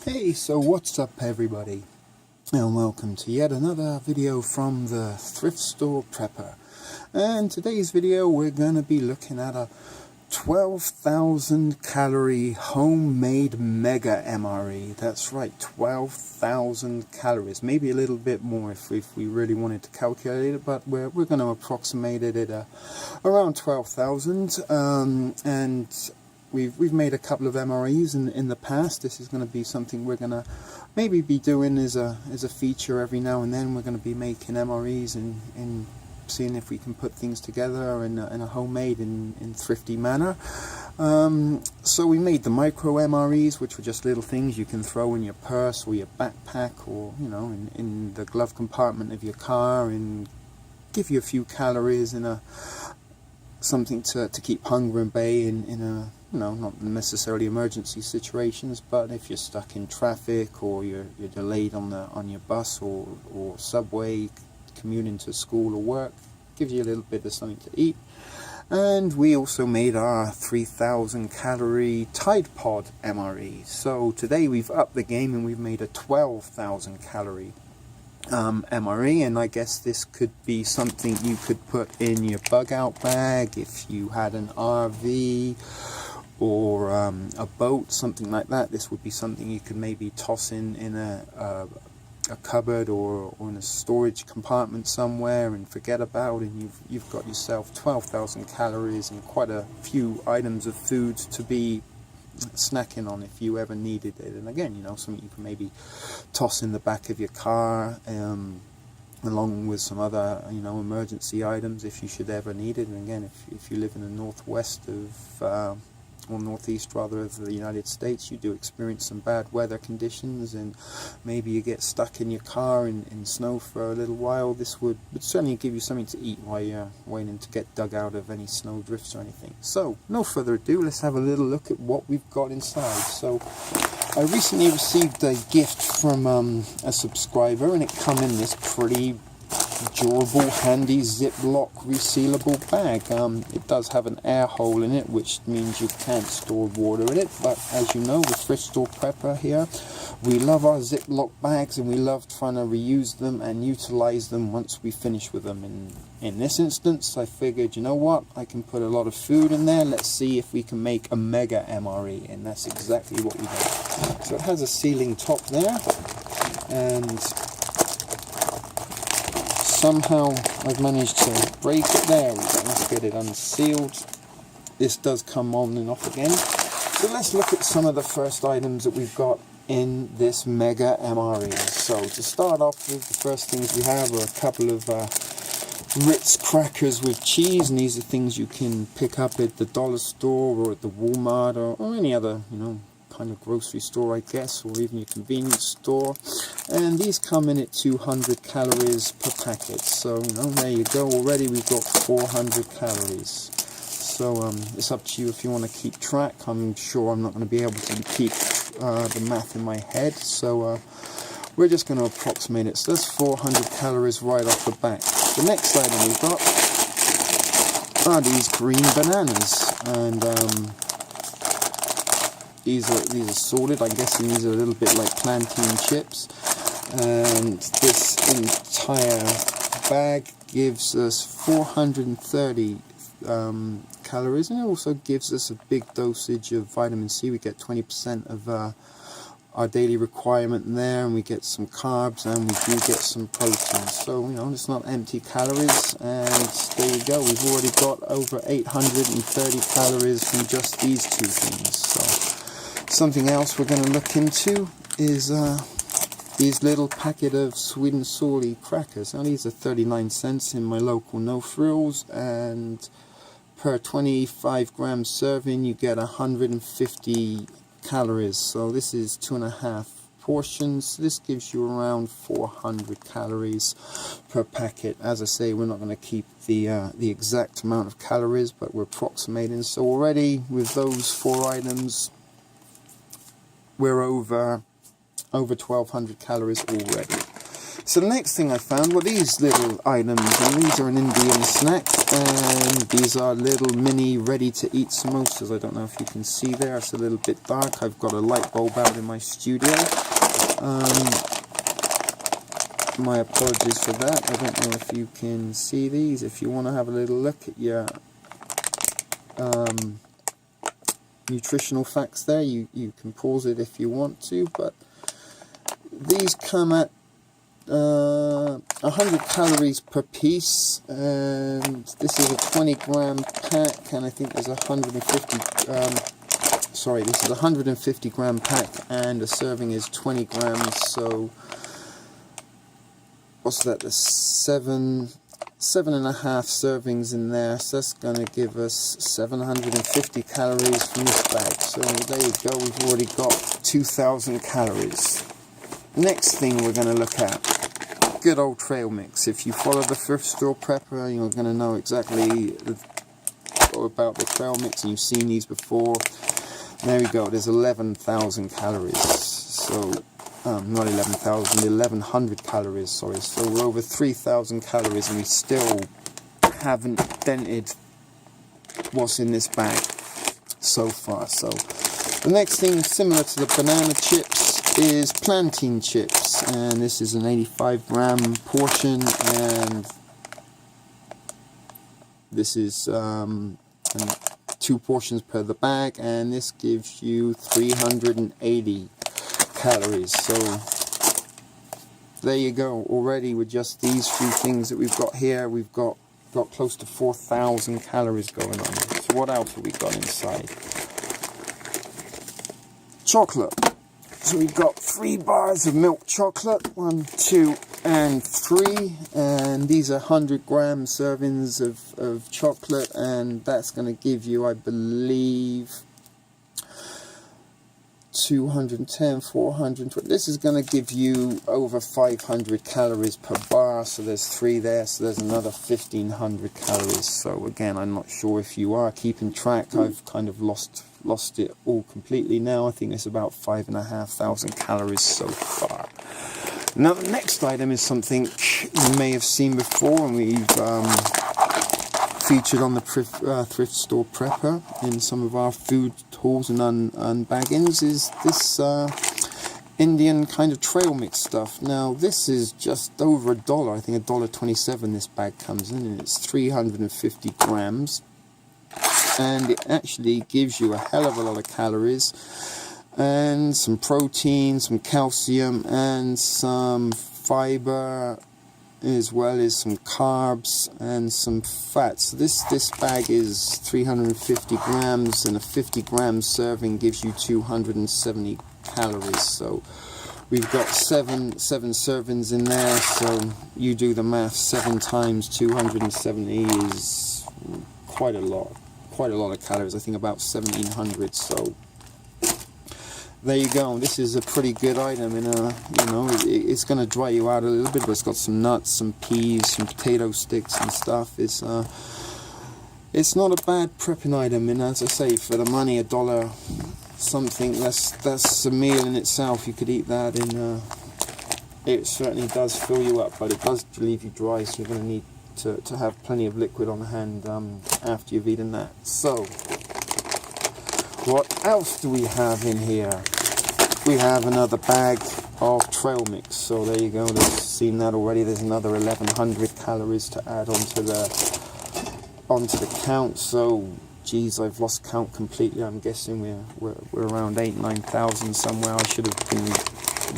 Hey, so what's up everybody, and welcome to yet another video from the thrift store prepper. And today's video we're going to be looking at a 12,000 calorie homemade mega MRE. That's right, 12,000 calories, maybe a little bit more if we really wanted to calculate it, but we're going to approximate it at around 12,000. And We've made a couple of MREs in the past. This is going to be something we're going to maybe be doing as a feature every now and then. We're going to be making MREs and seeing if we can put things together in a homemade and thrifty manner. So we made the micro MREs, which were just little things you can throw in your purse or your backpack, or in the glove compartment of your car, and give you a few calories in something to keep hunger at bay in a not necessarily emergency situations, but if you're stuck in traffic or you're delayed on your bus or subway commuting to school or work, gives you a little bit of something to eat. And we also made our 3,000 calorie Tide Pod MRE. So today we've upped the game and we've made a 12,000 calorie MRE, and I guess this could be something you could put in your bug out bag if you had an RV or a boat, something like that. This would be something you could maybe toss in a cupboard or in a storage compartment somewhere and forget about, and you've got yourself 12,000 calories and quite a few items of food to be snacking on if you ever needed it. And again, something you can maybe toss in the back of your car, along with some other emergency items if you should ever need it. And again, if you live in the northwest of or northeast rather of the United States, you do experience some bad weather conditions, and maybe you get stuck in your car in snow for a little while. This would certainly give you something to eat while you're waiting to get dug out of any snow drifts or anything. So no further ado, let's have a little look at what we've got inside. So I recently received a gift from a subscriber, and it come in this pretty durable, handy Ziploc resealable bag. It does have an air hole in it, which means you can't store water in it, but as you know, the thrift store prepper here, we love our Ziploc bags and we love trying to reuse them and utilize them once we finish with them. And in this instance, I figured, you know what, I can put a lot of food in there. Let's see if we can make a mega MRE, and that's exactly what we did. So it has a sealing top there, and somehow I've managed to break it. There we go. Let's get it unsealed. This does come on and off again. So let's look at some of the first items that we've got in this mega MRE. So to start off with, the first things we have are a couple of Ritz crackers with cheese, and these are things you can pick up at the dollar store or at the Walmart or any other kind of grocery store, I guess, or even your convenience store. And these come in at 200 calories per packet. So there you go. Already we've got 400 calories. So it's up to you if you want to keep track. I'm sure I'm not going to be able to keep the math in my head, so we're just going to approximate it. So that's 400 calories right off the bat. The next item we've got are these green bananas, and these are sorted. I'm guessing these are a little bit like plantain chips. And this entire bag gives us 430 calories, and it also gives us a big dosage of vitamin C. We get 20% of our daily requirement there, and we get some carbs, and we do get some protein. So it's not empty calories, and there you go. We've already got over 830 calories from just these two things. So something else we're going to look into is these little packet of sweet and salty crackers. Now these are 39 cents in my local No Frills, and per 25 gram serving you get 150 calories. So this is 2.5 portions. This gives you around 400 calories per packet. As I say, we're not going to keep the exact amount of calories, but we're approximating. So already with those 4 items, we're over 1,200 calories already. So the next thing I found were these little items, and these are an Indian snack. And these are little mini ready to eat samosas. I don't know if you can see there, it's a little bit dark. I've got a light bulb out in my studio. My apologies for that. I don't know if you can see these. If you want to have a little look at your nutritional facts there, you can pause it if you want to, but these come at 100 calories per piece, and this is a 20 gram pack, and I think there's 150 sorry, this is a 150 gram pack, and a serving is 20 grams, so what's that, there's seven and a half servings in there, so that's going to give us 750 calories from this bag. So there you go, we've already got 2,000 calories. Next thing we're going to look at, good old trail mix. If you follow the thrift store prepper, you're going to know exactly about the trail mix, and you've seen these before. There we go, there's 11,000 calories, so not 11,000, 1,100 calories, sorry. So we're over 3,000 calories, and we still haven't dented what's in this bag so far. So the next thing, similar to the banana chips, is plantain chips, and this is an 85 gram portion, and this is 2 portions per the bag, and this gives you 380 calories. So there you go, already with just these few things that we've got here, we've got close to 4,000 calories going on. So what else have we got inside? Chocolate. So we've got 3 bars of milk chocolate, 1, 2 and 3, and these are 100 gram servings of chocolate, and that's going to give you, I believe, 210, 420. This is going to give you over 500 calories per bar, so there's 3 there, so there's another 1,500 calories. So again, I'm not sure if you are keeping track. I've kind of lost it all completely now. I think it's about 5,500 calories so far. Now the next item is something you may have seen before, and we've featured on the thrift store prepper in some of our food hauls and unbaggings, is this Indian kind of trail mix stuff. Now this is just over $1, I think $1.27 this bag comes in, and it's 350 grams, and it actually gives you a hell of a lot of calories and some protein, some calcium, and some fiber, as well as some carbs and some fat. So this bag is 350 grams, and a 50 gram serving gives you 270 calories. So we've got seven servings in there, so you do the math. 7 times 270 is quite a lot of calories. I think about 1,700. So there you go. This is a pretty good item, and you know, it's going to dry you out a little bit, but it's got some nuts, some peas, some potato sticks and stuff. It's not a bad prepping item, and as I say, for the money, $1 something, that's a meal in itself. You could eat that, and it certainly does fill you up, but it does leave you dry, so you're going to need to have plenty of liquid on hand after you've eaten that. So what else do we have in here? We have another bag of trail mix. So there you go, we've seen that already. There's another 1,100 calories to add onto the count. So geez, I've lost count completely. I'm guessing we're around 8,000-9,000 somewhere. I should have been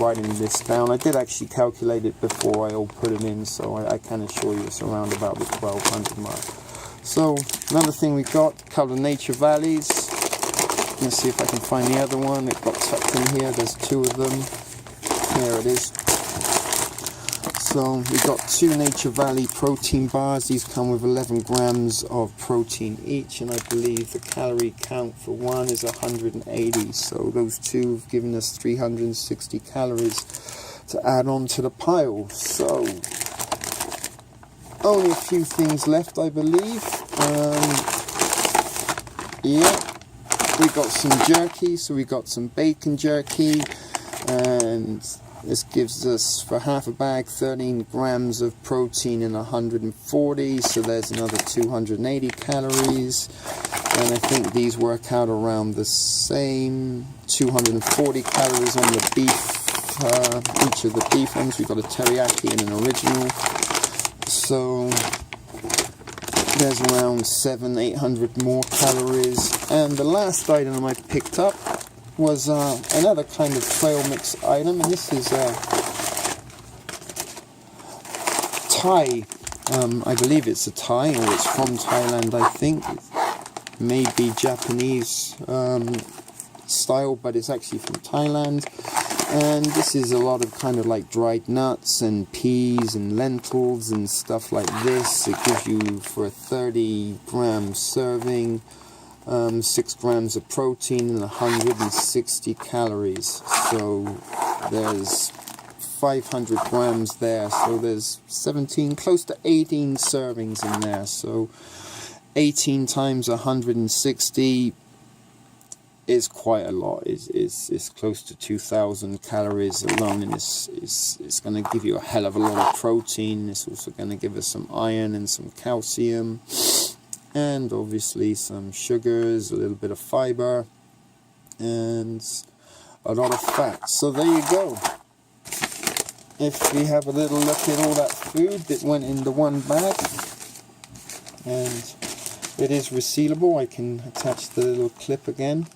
writing this down. I did actually calculate it before I all put it in, so I can assure you it's around about the 1,200 mark. So another thing we got, a couple of Nature Valleys. Let's see if I can find the other one. It got tucked in here. There's 2 of them. Here it is. So we've got 2 Nature Valley protein bars. These come with 11 grams of protein each, and I believe the calorie count for one is 180. So those 2 have given us 360 calories to add on to the pile. So only a few things left, I believe. Yeah. We got some jerky, so we got some bacon jerky, and This gives us, for half a bag, 13 grams of protein and 140, so there's another 280 calories. And I think these work out around the same, 240 calories on the beef, each of the beef ones. We've got a teriyaki and an original. So there's around 700-800 more calories. And the last item I picked up was another kind of trail mix item, and this is Thai. I believe it's a Thai, or it's from Thailand, I think. It may be Japanese style, but it's actually from Thailand. And this is a lot of kind of like dried nuts and peas and lentils and stuff like this. It gives you, for a 30-gram serving, 6 grams of protein and 160 calories. So there's 500 grams there. So there's 17, close to 18 servings in there. So 18 times 160 is quite a lot. It's close to 2,000 calories alone, and it's going to give you a hell of a lot of protein. It's also going to give us some iron and some calcium, and obviously some sugars, a little bit of fiber, and a lot of fat. So there you go. If we have a little look at all that food that went in the one bag, and it is resealable. I can attach the little clip again.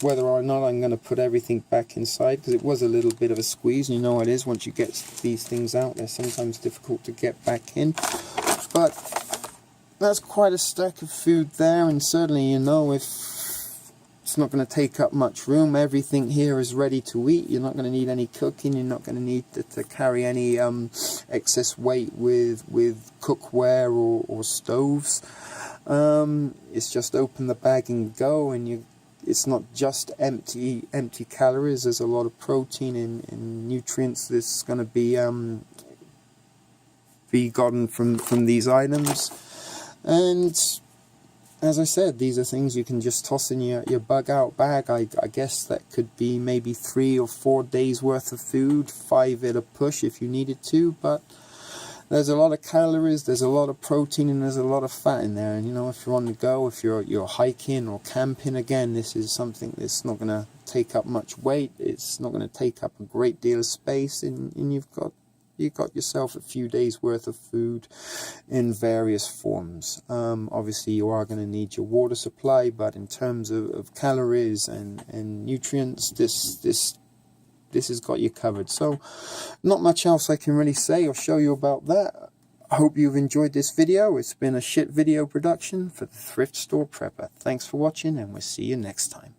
Whether or not I'm going to put everything back inside, because it was a little bit of a squeeze. You know how it is, once you get these things out, they're sometimes difficult to get back in. But that's quite a stack of food there, and certainly, you know, if it's not going to take up much room, everything here is ready to eat. You're not going to need any cooking. You're not going to need to carry any excess weight with cookware or stoves. It's just open the bag and go, and it's not just empty calories. There's a lot of protein and nutrients that's going to be gotten from these items. And as I said, these are things you can just toss in your bug out bag. I guess that could be maybe 3 or 4 days worth of food, 5 at a push if you needed to. But there's a lot of calories, there's a lot of protein, and there's a lot of fat in there. And you know, if you're on the go, if you're hiking or camping, again, this is something that's not going to take up much weight. It's not going to take up a great deal of space, and you've got yourself a few days worth of food in various forms. Obviously, you are going to need your water supply, but in terms of calories and nutrients, this has got you covered. So not much else I can really say or show you about that. I hope you've enjoyed this video. It's been a shit video production for the Thrift Store Prepper. Thanks for watching, and we'll see you next time.